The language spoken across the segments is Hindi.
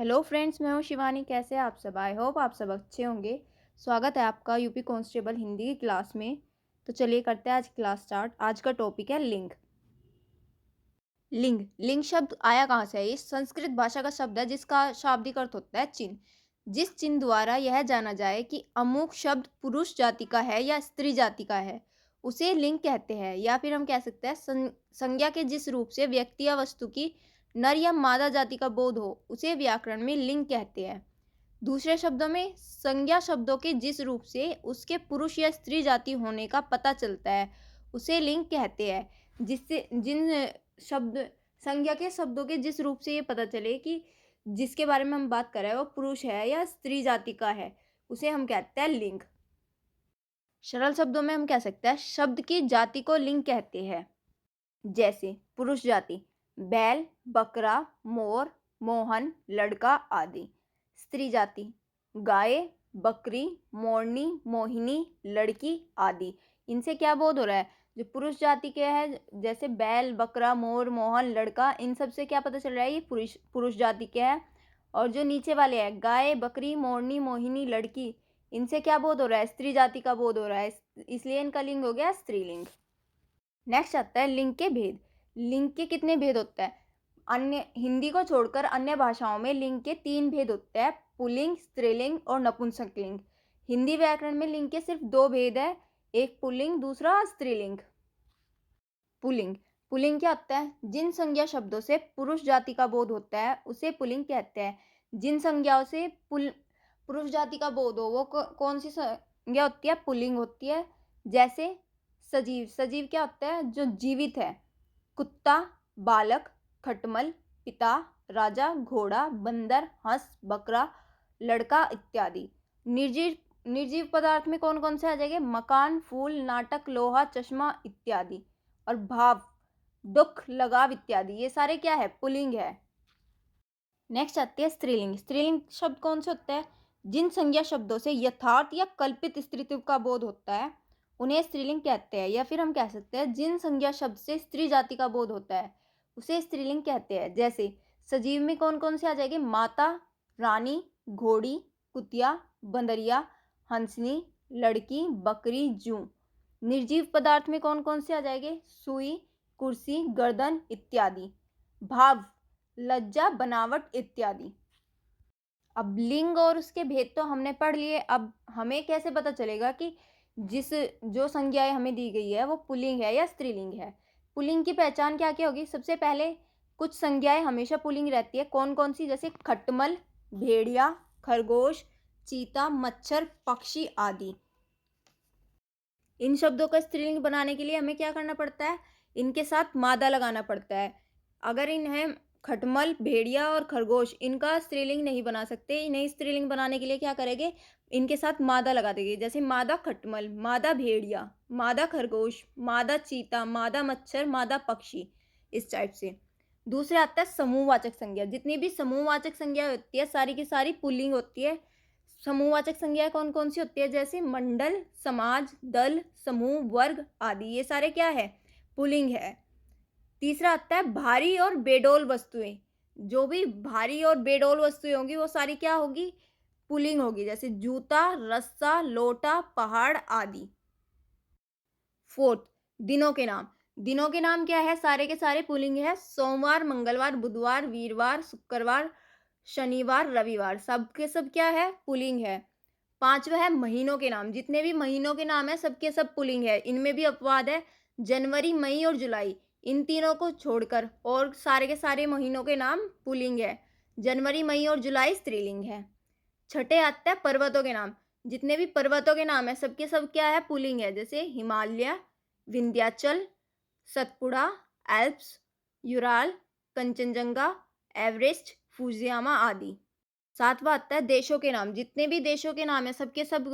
हेलो फ्रेंड्स, मैं हूँ शिवानी। कैसे हैं आप सब? आई होप आप सब अच्छे होंगे। स्वागत है आपका यूपी कांस्टेबल हिंदी की क्लास में। तो चलिए करते हैं आज क्लास स्टार्ट। आज का टॉपिक है लिंग। लिंग लिंग शब्द आया कहाँ से है? ये संस्कृत भाषा का शब्द है जिसका शाब्दिक अर्थ होता है चिन्ह। जिस चिन्ह द्वारा यह जाना जाए कि अमुक शब्द पुरुष जाति का है या स्त्री जाति का है, उसे लिंग कहते हैं। या फिर हम कह सकते हैं संज्ञा के जिस रूप से व्यक्ति या वस्तु की नर या मादा जाति का बोध हो, उसे व्याकरण में लिंग कहते हैं। दूसरे शब्दों में संज्ञा शब्दों के जिस रूप से उसके पुरुष या स्त्री जाति होने का पता चलता है, उसे लिंग कहते हैं। जिससे जिन शब्द संज्ञा के शब्दों के जिस रूप से ये पता चले कि जिसके बारे में हम बात कर रहे हैं वो पुरुष है या स्त्री जाति का है, उसे हम कहते हैं लिंग। सरल शब्दों में हम कह सकते हैं शब्द की जाति को लिंग कहते हैं। जैसे पुरुष जाति बैल, बकरा, मोर, मोहन, लड़का आदि। स्त्री जाति गाय, बकरी, मोरनी, मोहिनी, लड़की आदि। इनसे क्या बोध हो रहा है? जो पुरुष जाति के हैं जैसे बैल, बकरा, मोर, मोहन, लड़का, इन सब से क्या पता चल रहा है? ये पुरुष पुरुष जाति के हैं। और जो नीचे वाले हैं गाय, बकरी, मोरनी, मोहिनी, लड़की, इनसे क्या बोध हो रहा है? स्त्री जाति का बोध हो रहा है, इसलिए इनका लिंग हो गया स्त्रीलिंग। नेक्स्ट आता है लिंग के भेद। लिंग के कितने भेद होते हैं? अन्य हिंदी को छोड़कर अन्य भाषाओं में लिंग के 3 भेद होते हैं, पुल्लिंग, स्त्रीलिंग और नपुंसकलिंग। हिंदी व्याकरण में लिंग के सिर्फ 2 भेद है, एक पुल्लिंग, दूसरा स्त्रीलिंग। पुल्लिंग पुल्लिंग क्या होता है? जिन संज्ञा शब्दों से पुरुष जाति का बोध होता है उसे पुल्लिंग कहते हैं। जिन संज्ञाओं से पुरुष जाति का बोध हो वो कौन सी संज्ञा होती है? पुल्लिंग होती है। जैसे सजीव सजीव क्या होता है? जो जीवित है। कुत्ता, बालक, खटमल, पिता, राजा, घोड़ा, बंदर, हंस, बकरा, लड़का इत्यादि। निर्जीव निर्जीव पदार्थ में कौन कौन से आ जाएंगे? मकान, फूल, नाटक, लोहा, चश्मा इत्यादि। और भाव, दुख, लगाव इत्यादि, ये सारे क्या है? पुल्लिंग है। नेक्स्ट आती है स्त्रीलिंग। स्त्रीलिंग शब्द कौन से होता है? जिन संज्ञा शब्दों से यथार्थ या कल्पित स्त्रीत्व का बोध होता है उन्हें स्त्रीलिंग कहते हैं। या फिर हम कह सकते हैं जिन संज्ञा शब्द से स्त्री जाति का बोध होता है उसे स्त्रीलिंग कहते हैं। जैसे सजीव में कौन कौन से आ जाएंगे? माता, रानी, घोड़ी, कुतिया, बंदरिया, हंसनी, लड़की, बकरी, जूं। निर्जीव पदार्थ में कौन कौन से आ जाएंगे? सुई, कुर्सी, गर्दन इत्यादि। भाव, लज्जा, बनावट इत्यादि। अब लिंग और उसके भेद तो हमने पढ़ लिए। अब हमें कैसे पता चलेगा कि जो संज्ञाएं हमें दी गई है वो पुल्लिंग है या स्त्रीलिंग है? पुल्लिंग की पहचान क्या क्या होगी? सबसे पहले कुछ संज्ञाएं हमेशा पुल्लिंग रहती है। कौन कौन सी? जैसे खटमल, भेड़िया, खरगोश, चीता, मच्छर, पक्षी आदि। इन शब्दों का स्त्रीलिंग बनाने के लिए हमें क्या करना पड़ता है? इनके साथ मादा लगाना पड़ता है। अगर इन्हें खटमल, भेड़िया और खरगोश इनका स्त्रीलिंग नहीं बना सकते, इन्हें स्त्रीलिंग बनाने के लिए क्या करेंगे? इनके साथ मादा लगा देंगे। जैसे मादा खटमल, मादा भेड़िया, मादा खरगोश, मादा चीता, मादा मच्छर, मादा पक्षी, इस टाइप से। दूसरे आता है समूहवाचक संज्ञा। जितनी भी समूहवाचक संज्ञा होती है सारी की सारी पुल्लिंग होती है। समूहवाचक संज्ञाएं कौन कौन सी होती है? जैसे मंडल, समाज, दल, समूह, वर्ग आदि, ये सारे क्या है? पुल्लिंग है। तीसरा आता है भारी और बेडौल वस्तुएं। जो भी भारी और बेडौल वस्तुएं होंगी वो सारी क्या होगी? पुल्लिंग होगी। जैसे जूता, रस्सा, लोटा, पहाड़ आदि। फोर्थ, दिनों के नाम। दिनों के नाम क्या है? सारे के सारे पुल्लिंग है। सोमवार, मंगलवार, बुधवार, वीरवार, शुक्रवार, शनिवार, रविवार, सब के सब क्या है? पुल्लिंग है। पांचवा है महीनों के नाम। जितने भी महीनों के नाम है सबके सब पुल्लिंग है। इनमें भी अपवाद है, जनवरी, मई और जुलाई, इन तीनों को छोड़कर और सारे के सारे महीनों के नाम पुल्लिंग है। जनवरी, मई और जुलाई स्त्रीलिंग है। छठे आते हैं पर्वतों के नाम। जितने भी पर्वतों के नाम है सबके सब क्या है? पुल्लिंग है। जैसे Himalaya, Vindhyachal, Satpura, Alps, Ural, Kanchenjunga, Everest, Fujiyama आदि। सातवां आता है देशों के नाम। जितने भी देशों के नाम है सबके सब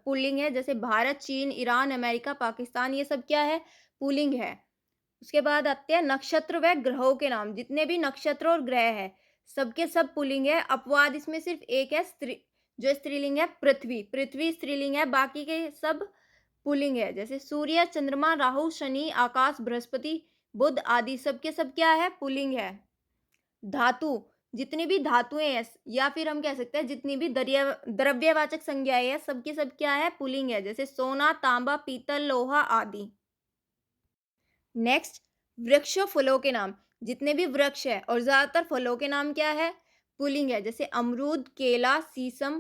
पुल्लिंग है। जैसे भारत, चीन, ईरान, अमेरिका, पाकिस्तान, ये सब क्या है? पुल्लिंग है। उसके बाद आते हैं नक्षत्र व ग्रहों के नाम। जितने भी नक्षत्र और ग्रह है सबके सब पुल्लिंग है। अपवाद इसमें सिर्फ एक है, जो स्त्रीलिंग है, पृथ्वी। पृथ्वी स्त्रीलिंग है, बाकी के सब पुल्लिंग है। जैसे सूर्य, चंद्रमा, राहु, शनि, आकाश, बृहस्पति, बुध आदि, सबके सब क्या है? पुल्लिंग है। धातु, जितनी भी धातुएं हैं या फिर हम कह सकते हैं जितनी भी द्रव्यवाचक संज्ञाएं हैं सबकी सब क्या है पुलिंग है, जैसे सोना, तांबा, पीतल, लोहा आदि। नेक्स्ट, वृक्षों फलों के नाम। जितने भी वृक्ष है और ज्यादातर फलों के नाम क्या है पुलिंग है, जैसे अमरूद, केला, शीशम,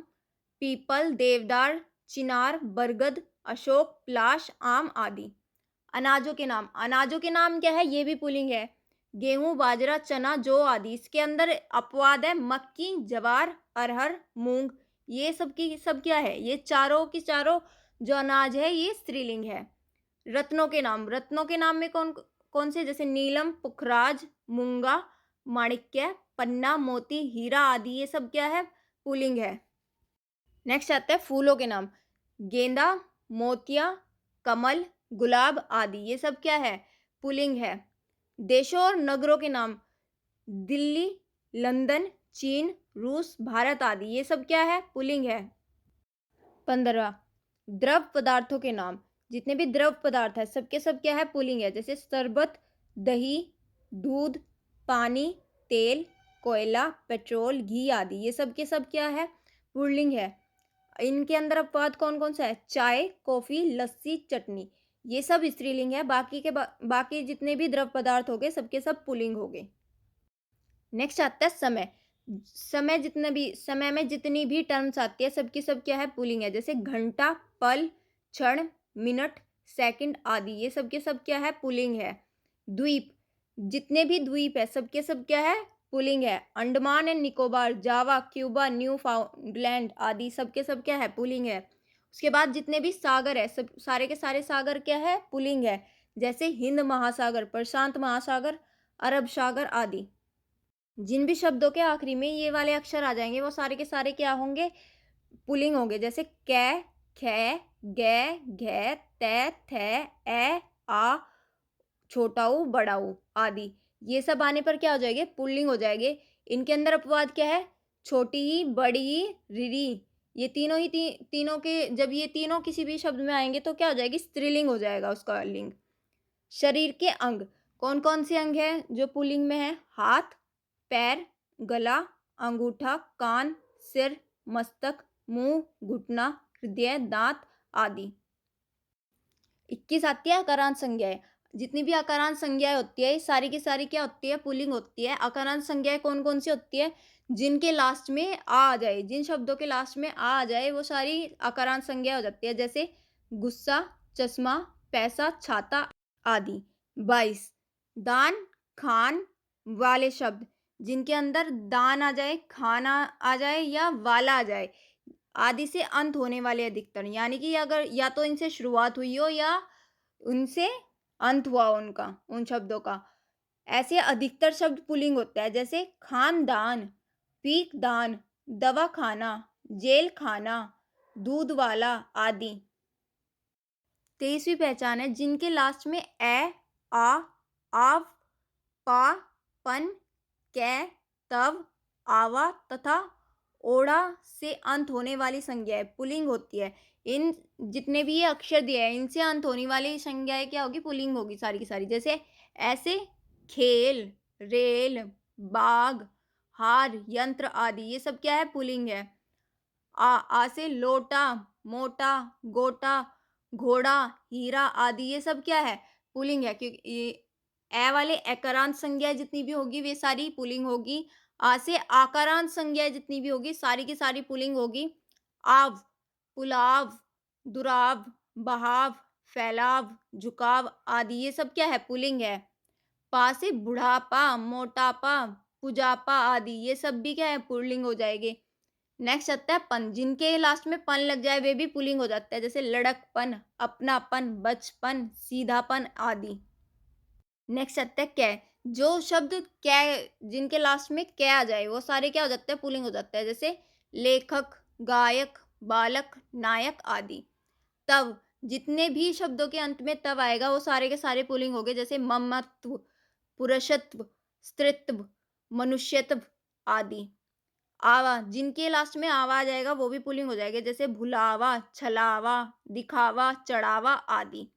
पीपल, देवदार, चिनार, बरगद, अशोक, पलाश, आम आदि। अनाजों के नाम। अनाजों के नाम क्या है, ये भी पुलिंग है। गेहूं, बाजरा, चना, जौ आदि। इसके अंदर अपवाद है मक्की, जवार, अरहर, मूंग। ये सब की सब क्या है, ये चारों की चारों जो अनाज है ये स्त्रीलिंग है। रत्नों के नाम। रत्नों के नाम में कौन कौन से, जैसे नीलम, पुखराज, मूंगा, माणिक्य, पन्ना, मोती, हीरा आदि। ये सब क्या है पुलिंग है। नेक्स्ट आता है फूलों के नाम। गेंदा, मोतिया, कमल, गुलाब आदि। ये सब क्या है पुलिंग है। देशों और नगरों के नाम। दिल्ली, लंदन, चीन, रूस, भारत आदि। ये सब क्या है पुलिंग है। 15, द्रव पदार्थों के नाम। जितने भी द्रव पदार्थ है सबके सब क्या है पुलिंग है, जैसे शरबत, दही, दूध, पानी, तेल, कोयला, पेट्रोल, घी आदि। ये सब के सब क्या है पुल्लिंग है। इनके अंदर अपवाद कौन कौन सा है, चाय, कॉफी, लस्सी, चटनी। ये सब स्त्रीलिंग है। बाकी जितने भी द्रव पदार्थ हो गए सबके सब पुल्लिंग हो गए। नेक्स्ट आता है समय। समय में जितनी भी टर्म्स आती है सबकी सब क्या है पुल्लिंग है, जैसे घंटा, पल, क्षण, मिनट, सेकंड आदि। ये सब के सब क्या है पुल्लिंग है। द्वीप। जितने भी द्वीप है सबके सब क्या है पुल्लिंग है। Andaman and Nicobar, Java, Cuba, new फाउंडलैंड आदि सबके सब क्या है पुल्लिंग है। उसके बाद जितने भी सागर है सब सारे के सारे सागर क्या है पुल्लिंग है, जैसे हिंद महासागर, प्रशांत महासागर, अरब सागर आदि। जिन भी शब्दों के आखिरी में ये वाले अक्षर आ जाएंगे वो सारे के सारे क्या होंगे पुल्लिंग होंगे, जैसे कै, खे, गे, घे, ते, थे, ए, आ, छोटा ऊ, बड़ा ऊ आदि। ये सब आने पर क्या हो जाएंगे पुल्लिंग हो जाएंगे। इनके अंदर अपवाद क्या है, छोटी ही, बड़ी ही, रिरी। ये तीनों ही तीनों के जब ये तीनों किसी भी शब्द में आएंगे तो क्या हो जाएगी स्त्रीलिंग हो जाएगा उसका लिंग। शरीर के अंग। कौन कौन से अंग है जो पुल्लिंग में है, हाथ, पैर, गला, अंगूठा, कान, सिर, मस्तक, मुंह, घुटना, हृदय, दांत आदि। 21 आती है अकारांत संज्ञाएं। जितनी भी अकारांत संज्ञाएं होती है सारी की सारी क्या होती है पुल्लिंग होती है। अकारांत संज्ञाएं कौन कौन सी होती है, जिनके लास्ट में आ जाए, जिन शब्दों के लास्ट में आ जाए वो सारी अकारांत संज्ञा हो जाती है, जैसे गुस्सा, चश्मा, पैसा, छाता आदि। 22, दान, खान वाले शब्द। जिनके अंदर दान आ जाए, खाना आ जाए या वाला आ जाए, आदि से अंत होने वाले अधिकतर, यानी कि अगर या तो इनसे शुरुआत हुई हो या उनसे अंत हुआ हो उनका उन शब्दों का, ऐसे अधिकतर शब्द पुल्लिंग होता है, जैसे खानदान, पीक दान, दवा खाना, जेल खाना, दूध वाला आदि। 23वीं पहचान है जिनके लास्ट में ए, आ, आव, पा, पन, कै, तव, आवा तथा ओड़ा से अंत होने वाली संज्ञाएं पुल्लिंग होती है। इन जितने भी ये अक्षर दिए हैं इनसे अंत होने वाली संज्ञाएं क्या होगी पुल्लिंग होगी सारी की सारी, जैसे ऐसे, खेल, रेल, बाग, हार, यंत्र आदि। ये सब क्या है पुल्लिंग है। आ से लोटा, मोटा, गोटा, घोड़ा, हीरा आदि। ये सब क्या है पुल्लिंग है, क्योंकि ये ए वाले एकारांत संज्ञा जितनी भी होगी वे सारी पुल्लिंग होगी। आ से आकारांत संज्ञा जितनी भी होगी सारी की सारी पुल्लिंग होगी। आव, पुलाव, दुराव, बहाव, फैलाव, झुकाव आदि। ये सब क्या है पुल्लिंग है। पा से बुढ़ापा, मोटापा, पुजापा आदि। ये सब भी क्या है पुल्लिंग हो जाएंगे। नेक्स्ट आता है पन। जिनके लास्ट में पन लग जाए वे भी पुल्लिंग हो जाता है, जैसे लड़कपन, अपनापन, बचपन, सीधापन आदि। नेक्स्ट आता है कै। जो शब्द कै जिनके लास्ट में कै आ जाए वो सारे क्या हो जाते हैं पुल्लिंग हो जाता है, जैसे लेखक, गायक, बालक, नायक आदि। तव। जितने भी शब्दों के अंत में तव आएगा वो सारे के सारे पुल्लिंग हो गए, जैसे ममत्व, पुरुषत्व, स्त्रीत्व, मनुष्यत्व आदि। आवा। जिनके लास्ट में आवा आ जाएगा वो भी पुल्लिंग हो जाएगा, जैसे भुलावा, छलावा, दिखावा, चढ़ावा आदि।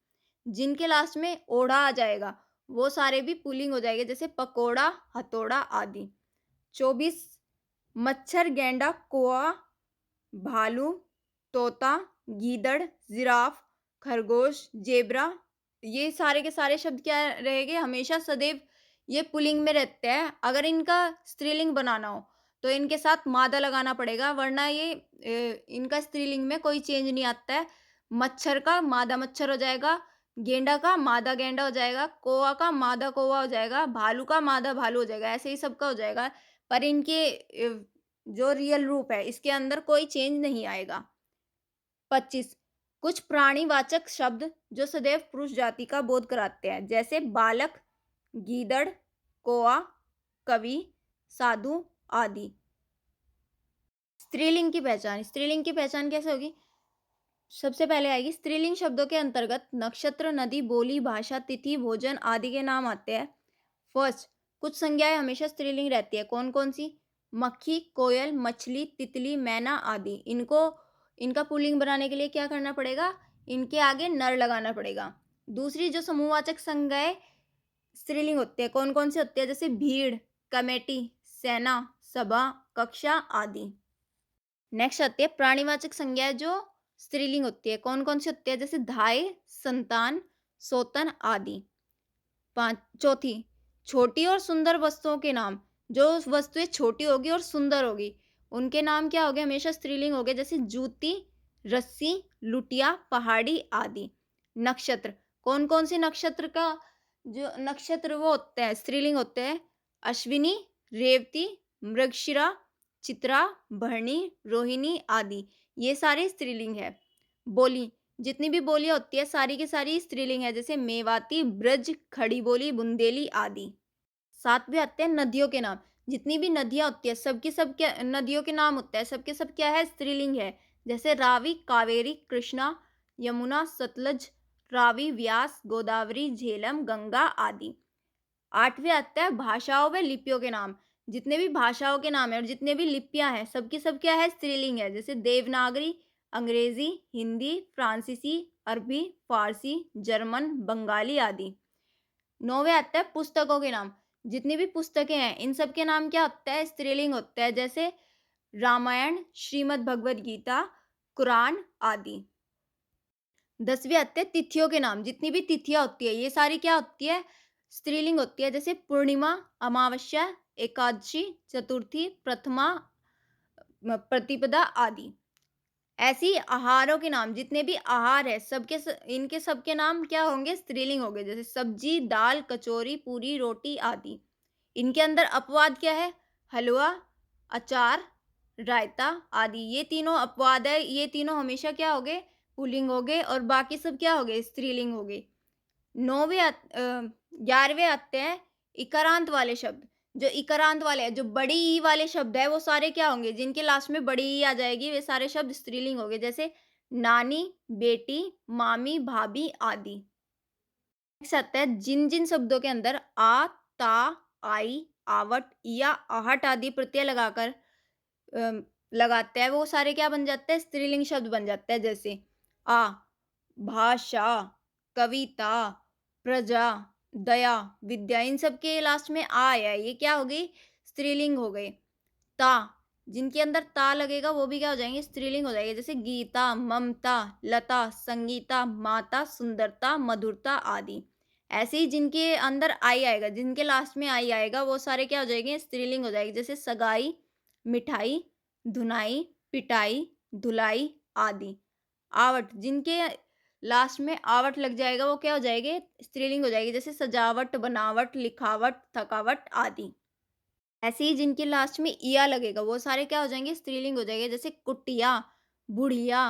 जिनके लास्ट में ओढ़ा आ जाएगा वो सारे भी पुल्लिंग हो जाएंगे, जैसे पकोड़ा, हथौड़ा आदि। 24 मच्छर, गेंडा, कौआ, भालू, तोता, गीदड़, जिराफ, खरगोश, जेब्रा। ये सारे के सारे शब्द क्या रहेंगे? हमेशा सदैव ये पुल्लिंग में रहते हैं। अगर इनका स्त्रीलिंग बनाना हो तो इनके साथ मादा लगाना पड़ेगा, वरना ये इनका स्त्रीलिंग में कोई चेंज नहीं आता है। मच्छर का मादा मच्छर हो जाएगा, गेंडा का मादा गेंडा हो जाएगा, कौआ का मादा कौवा हो जाएगा, भालू का मादा भालू हो जाएगा, ऐसे ही सबका हो जाएगा। पर इनके जो रियल रूप है इसके अंदर कोई चेंज नहीं आएगा। 25 कुछ प्राणीवाचक शब्द जो सदैव पुरुष जाति का बोध कराते हैं, जैसे बालक, गीदड़, कौआ, कवि, साधु आदि। स्त्रीलिंग की पहचान कैसे होगी? सबसे पहले आएगी स्त्रीलिंग शब्दों के अंतर्गत नक्षत्र, नदी, बोली, भाषा, तिथि, भोजन आदि के नाम आते हैं। फर्स्ट, कुछ संज्ञाएं हमेशा स्त्रीलिंग रहती है। कौन कौन सी? मक्खी, कोयल, मछली, तितली, मैना आदि। इनका पुल्लिंग बनाने के लिए क्या करना पड़ेगा? इनके आगे नर लगाना पड़ेगा। दूसरी जो समूहवाचक संज्ञाएं स्त्रीलिंग होती है, कौन कौन सी होती है? जैसे भीड़, कमेटी, सेना, सभा, कक्षा आदि। नेक्स्ट आती है प्राणीवाचक संज्ञाएं जो स्त्रीलिंग होती है। कौन कौन सी होती है? जैसे धाय, संतान, सोतन आदि। चौथी, छोटी और सुंदर वस्तुओं के नाम। जो वस्तुएं छोटी होगी और सुंदर होगी उनके नाम क्या हो गए? हमेशा स्त्रीलिंग हो गए, जैसे जूती, रस्सी, लुटिया, पहाड़ी आदि। नक्षत्र, कौन कौन सी नक्षत्र का जो नक्षत्र वो होते हैं स्त्रीलिंग होते हैं? अश्विनी, रेवती, मृगशिरा, चित्रा, भरणी, रोहिणी आदि। ये सारे स्त्रीलिंग है। बोली, जितनी भी बोलियां होती है सारी की सारी स्त्रीलिंग है, जैसे मेवाती, ब्रज, खड़ी बोली, बुंदेली आदि। साथ में आते हैं नदियों के नाम। जितनी भी नदियां होती है सबकी सब क्या नदियों के नाम होते हैं, सबके सब क्या है? स्त्रीलिंग है। जैसे रावी, कावेरी, कृष्णा, यमुना, सतलज, रावी, व्यास, गोदावरी, झेलम, गंगा आदि। आठवें आते हैं भाषाओं व लिपियों के नाम। जितने भी भाषाओं के नाम है और जितने भी लिपियां हैं सबकी सब क्या है? स्त्रीलिंग है। जैसे देवनागरी, अंग्रेजी, हिंदी, फ्रांसीसी, अरबी, फारसी, जर्मन, बंगाली आदि। नौवे आते हैं पुस्तकों के नाम। जितनी भी पुस्तकें हैं इन सब के नाम क्या होता है? स्त्रीलिंग होता है, जैसे रामायण, श्रीमद् भगवद गीता, कुरान आदि। 10वीं आते हैं तिथियों के नाम। जितनी भी तिथियां होती है ये सारी क्या होती है? स्त्रीलिंग होती है, जैसे पूर्णिमा, अमावस्या, एकादशी, चतुर्थी, प्रथमा, प्रतिपदा आदि। ऐसी आहारों के नाम। जितने भी आहार है इनके सबके नाम क्या होंगे? स्त्रीलिंग होंगे, जैसे सब्जी, दाल, कचौरी, पूरी, रोटी आदि। इनके अंदर अपवाद क्या है? हलवा, अचार, रायता आदि। ये तीनों अपवाद है, ये तीनों हमेशा क्या हो गए? पुल्लिंग हो गए, और बाकी सब क्या हो गए? स्त्रीलिंग हो गए। 11वें आते हैं इकारांत वाले शब्द। जो इकारांत वाले हैं, जो बड़ी ई वाले शब्द है वो सारे क्या होंगे? जिनके लास्ट में बड़ी ई आ जाएगी वे सारे शब्द स्त्रीलिंग हो गए, जैसे नानी, बेटी, मामी, भाभी आदि। नेक्स्ट आता है जिन जिन शब्दों के अंदर आ, ता, आई, आवट या आहट आदि प्रत्यय लगाकर लगाते हैं वो सारे क्या बन जाते हैं? स्त्रीलिंग शब्द बन जाते हैं, जैसे आ, भाषा, कविता, प्रजा, दया, विद्या। इन सब के लास्ट में आ आया है, ये क्या हो गई? स्त्रीलिंग हो गए। ता, जिनके अंदर ता लगेगा वो भी क्या हो जाएंगे? स्त्रीलिंग हो जाएंगे, जैसे गीता, ममता, लता, संगीता, माता, सुंदरता, मधुरता आदि। ऐसे ही जिनके अंदर आई आएगा, जिनके लास्ट में आई आएगा वो सारे क्या हो जाएंगे? स्त्रीलिंग हो जाएगी, जैसे सगाई, मिठाई, धुनाई, पिटाई, धुलाई आदि। आवट, जिनके लास्ट में आवट लग जाएगा वो क्या हो जाएंगे? स्त्रीलिंग हो जाएगी, जैसे सजावट, बनावट, लिखावट, थकावट आदि। ऐसे ही जिनके लास्ट में इया लगेगा वो सारे क्या हो जाएंगे? स्त्रीलिंग हो जाएंगे, जैसे कुटिया, बुढ़िया,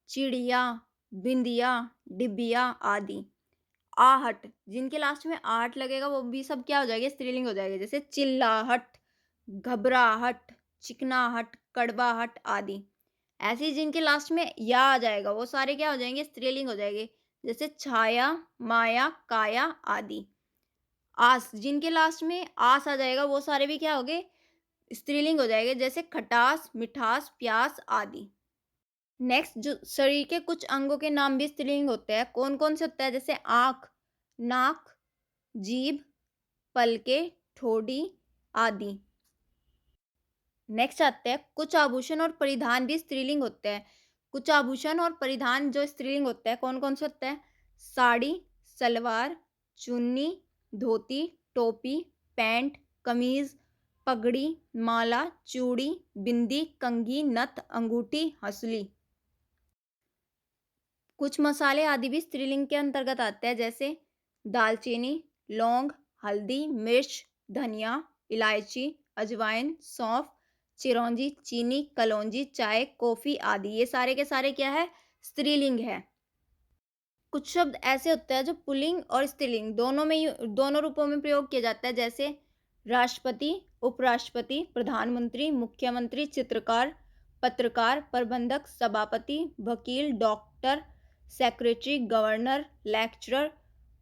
चिड़िया, बिंदिया, डिबिया आदि। आहट, जिनके लास्ट में आहट लगेगा वो भी सब क्या हो जाएंगे? स्त्रीलिंग हो जाएंगे, जैसे चिल्लाहट, घबराहट, चिकनाहट, कड़वाहट आदि। ऐसे ही जिनके लास्ट में या आ जाएगा वो सारे क्या हो जाएंगे? स्त्रीलिंग हो जाएंगे, जैसे छाया, माया, काया आदि। आस, जिनके लास्ट में आस आ जाएगा वो सारे भी क्या हो गए? स्त्रीलिंग हो जाएंगे, जैसे खटास, मिठास, प्यास आदि। नेक्स्ट, जो शरीर के कुछ अंगों के नाम भी स्त्रीलिंग होते हैं। कौन कौन से होते हैं? जैसे आँख, नाक, जीभ, पलके, ठोड़ी आदि। नेक्स्ट आते हैं, कुछ आभूषण और परिधान भी स्त्रीलिंग होते हैं। कुछ आभूषण और परिधान जो स्त्रीलिंग होते हैं, कौन-कौन से होते हैं? साड़ी, सलवार, चुन्नी, धोती, टोपी, पैंट, कमीज, पगड़ी, माला, चूड़ी, बिंदी, कंघी, नथ, अंगूठी, हंसुली। कुछ मसाले आदि भी स्त्रीलिंग के अंतर्गत आते हैं, जैसे दालचीनी, लौंग, हल्दी, मिर्च, धनिया, इलायची, अजवाइन, सौंफ, चिरौंजी, चीनी, कलौंजी, चाय, कॉफी आदि, ये सारे के सारे क्या है? स्त्रीलिंग है। कुछ शब्द ऐसे होते हैं जो पुल्लिंग और स्त्रीलिंग दोनों रूपों में प्रयोग किया जाता है, जैसे राष्ट्रपति, उपराष्ट्रपति, प्रधानमंत्री, मुख्यमंत्री, चित्रकार, पत्रकार, प्रबंधक, सभापति, वकील, doctor, secretary, governor, lecturer,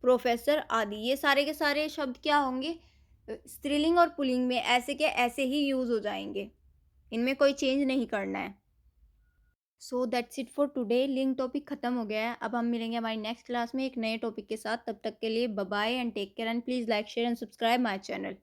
professor आदि, ये सारे के सारे शब्द क्या होंगे? स्त्रीलिंग और पुल्लिंग में ऐसे के ऐसे ही यूज हो जाएंगे। इनमें कोई चेंज नहीं करना है। So that's it for today. Link topic खत्म हो गया है। अब हम मिलेंगे हमारी नेक्स्ट क्लास में एक नए टॉपिक के साथ। तब तक के लिए bye bye and take care and please like share and subscribe my channel.